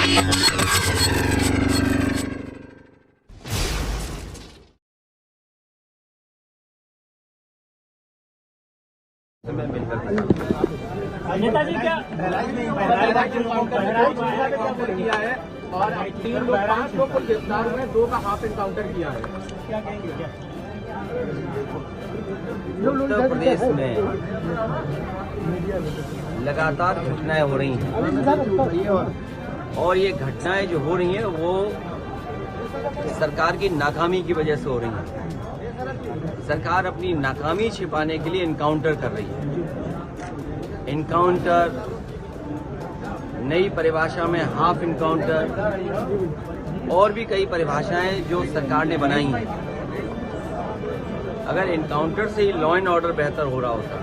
नेताजी क्या किया है और 5 लोग को गिरफ्तार हुए, 2 का हाफ एनकाउंटर किया है। क्या कहेंगे क्या? उत्तर प्रदेश में लगातार घटनाएं हो रही हैं और ये घटनाएं जो हो रही हैं वो सरकार की नाकामी की वजह से हो रही हैं। सरकार अपनी नाकामी छिपाने के लिए इनकाउंटर कर रही है। इनकाउंटर, नई परिभाषा में हाफ इनकाउंटर और भी कई परिभाषाएं जो सरकार ने बनाई हैं। अगर इनकाउंटर से ही लॉ एंड ऑर्डर बेहतर हो रहा होता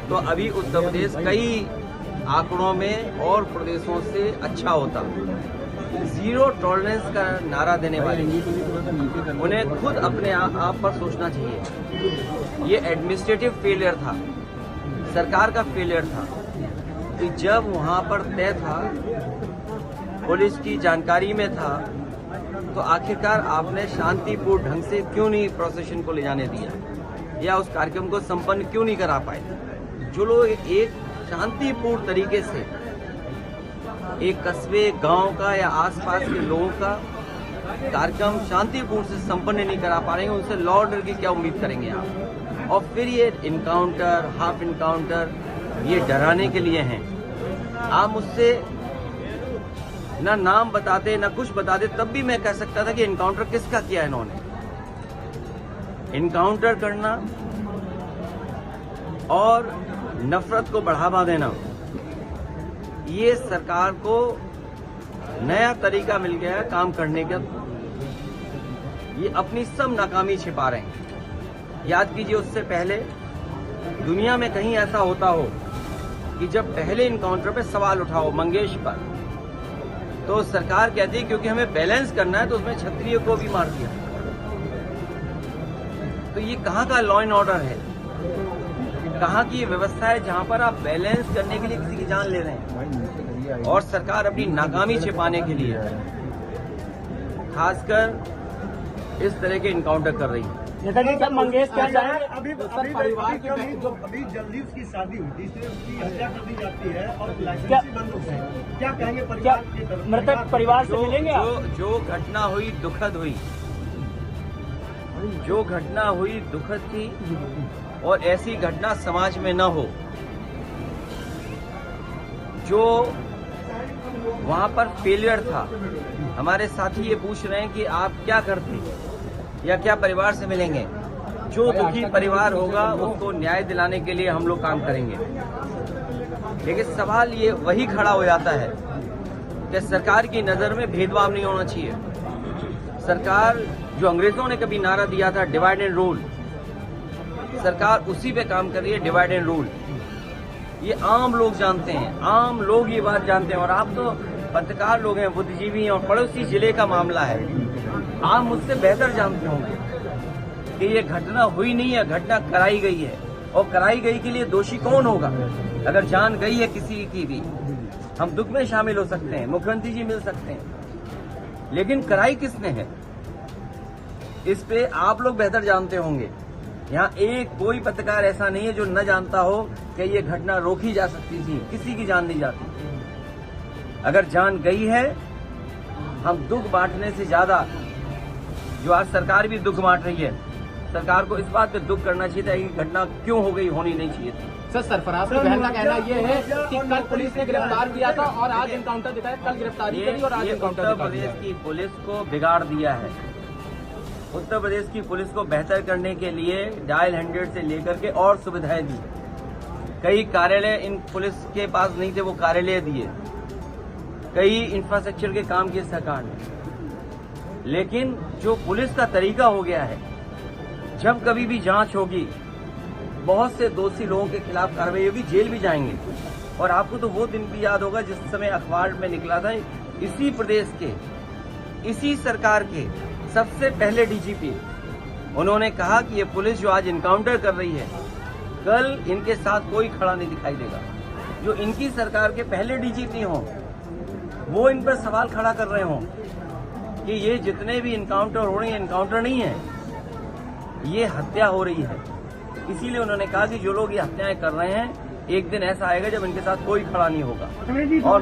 तो अभी उत्तर प्रदेश कई आंकड़ों में और प्रदेशों से अच्छा होता। जीरो टॉलरेंस का नारा देने वाले उन्हें खुद अपने आप पर सोचना चाहिए। ये एडमिनिस्ट्रेटिव फेलियर था, सरकार का फेलियर था कि जब वहां पर तय था, पुलिस की जानकारी में था, तो आखिरकार आपने शांतिपूर्ण ढंग से क्यों नहीं प्रोसेशन को ले जाने दिया या उस कार्यक्रम को संपन्न क्यों नहीं करा पाए? जो लोग एक शांतिपूर्ण तरीके से एक कस्बे, गांव का या आसपास के लोगों का कार्यक्रम शांतिपूर्ण से संपन्न नहीं करा पा रहे हैं, उनसे लॉ ऑर्डर की क्या उम्मीद करेंगे आप? और फिर ये इनकाउंटर, हाफ इनकाउंटर, ये डराने के लिए हैं। आप मुझसे ना नाम बताते ना कुछ बताते, तब भी मैं कह सकता था कि इनकाउंटर किसका किया है इन्होंने। इनकाउंटर करना और नफरत को बढ़ावा देना, ये सरकार को नया तरीका मिल गया है काम करने का। ये अपनी सब नाकामी छिपा रहे हैं। याद कीजिए, उससे पहले दुनिया में कहीं ऐसा होता हो कि जब पहले इनकाउंटर पे सवाल उठाओ मंगेश पर, तो सरकार कहती है क्योंकि हमें बैलेंस करना है तो उसमें क्षत्रिय को भी मार दिया। तो ये कहाँ का लॉ एंड ऑर्डर है? कहाँ की व्यवस्था है जहां पर आप बैलेंस करने के लिए किसी की जान ले रहे हैं? और सरकार अपनी नाकामी छिपाने के लिए खासकर इस तरह के इनकाउंटर कर रही है। नेताजी क्या मंगेश क्या जाएंगे? अभी जल्दी उसकी शादी हुई थी, इसलिए उसकी हत्या कर दी जाती है और क्या लाइसेंस बंद हो गए। क्या कहेंगे परिवार के तरफ? मृतक परिवार से मिलेंगे आप? जो घटना हुई दुखद हुई, जो घटना हुई दुखद थी और ऐसी घटना समाज में न हो। जो वहां पर फेलियर था, हमारे साथी ये पूछ रहे हैं कि आप क्या करते या क्या परिवार से मिलेंगे। जो दुखी परिवार होगा उसको न्याय दिलाने के लिए हम लोग काम करेंगे। लेकिन सवाल ये वही खड़ा हो जाता है कि सरकार की नजर में भेदभाव नहीं होना चाहिए। सरकार जो अंग्रेजों ने कभी नारा दिया था डिवाइड एंड रूल, सरकार उसी पे काम कर रही है, डिवाइड एंड रूल। ये आम लोग जानते हैं, आम लोग ये बात जानते हैं। और आप तो पत्रकार लोग हैं, बुद्धिजीवी हैं और पड़ोसी जिले का मामला है। आप मुझसे बेहतर जानते होंगे कि ये घटना हुई नहीं है, घटना कराई गई है। और कराई गई के लिए दोषी कौन होगा? अगर जान गई है किसी की भी, हम दुख में शामिल हो सकते हैं, मुख्यमंत्री जी मिल सकते हैं, लेकिन कराई किसने है इस पे आप लोग बेहतर जानते होंगे। यहाँ एक कोई पत्रकार ऐसा नहीं है जो न जानता हो कि ये घटना रोकी जा सकती थी। किसी की जान नहीं जाती। अगर जान गई है, हम दुख बांटने से ज्यादा, जो आज सरकार भी दुख बांट रही है, सरकार को इस बात पे दुख करना चाहिए था कि घटना क्यों हो गई, होनी नहीं चाहिए थी। सर, सरफराज की बहन का कहना यह है कि कल पुलिस ने गिरफ्तार किया था और आज इनकाउंटर दिखाया। कल गिरफ्तारी करी और आज इनकाउंटर उत्तर प्रदेश की पुलिस को बिगाड़ दिया है। उत्तर प्रदेश की पुलिस को बेहतर करने के लिए डायल 100 से लेकर के और सुविधाएं दी। कई कार्यालय इन पुलिस के पास नहीं थे, वो कार्यालय दिए। कई इंफ्रास्ट्रक्चर के काम किए सरकार ने। लेकिन जो पुलिस का तरीका हो गया है, जब कभी भी जांच होगी, बहुत से दोषी लोगों के खिलाफ कार्रवाई होगी, जेल भी जाएंगे। और आपको तो वो दिन भी याद होगा जिस समय अखबार में निकला था, इसी प्रदेश के, इसी सरकार के सबसे पहले डीजीपी, उन्होंने कहा कि ये पुलिस जो आज इनकाउंटर कर रही है, कल इनके साथ कोई खड़ा नहीं दिखाई देगा। जो इनकी सरकार के पहले डीजीपी हों, वो इन पर सवाल खड़ा कर रहे हों कि ये जितने भी इनकाउंटर हो रहे हैं इनकाउंटर नहीं है, ये हत्या हो रही है। इसीलिए उन्होंने कहा कि जो लोग ये हत्याएं कर रहे हैं, एक दिन ऐसा आएगा जब इनके साथ कोई खड़ा नहीं होगा। और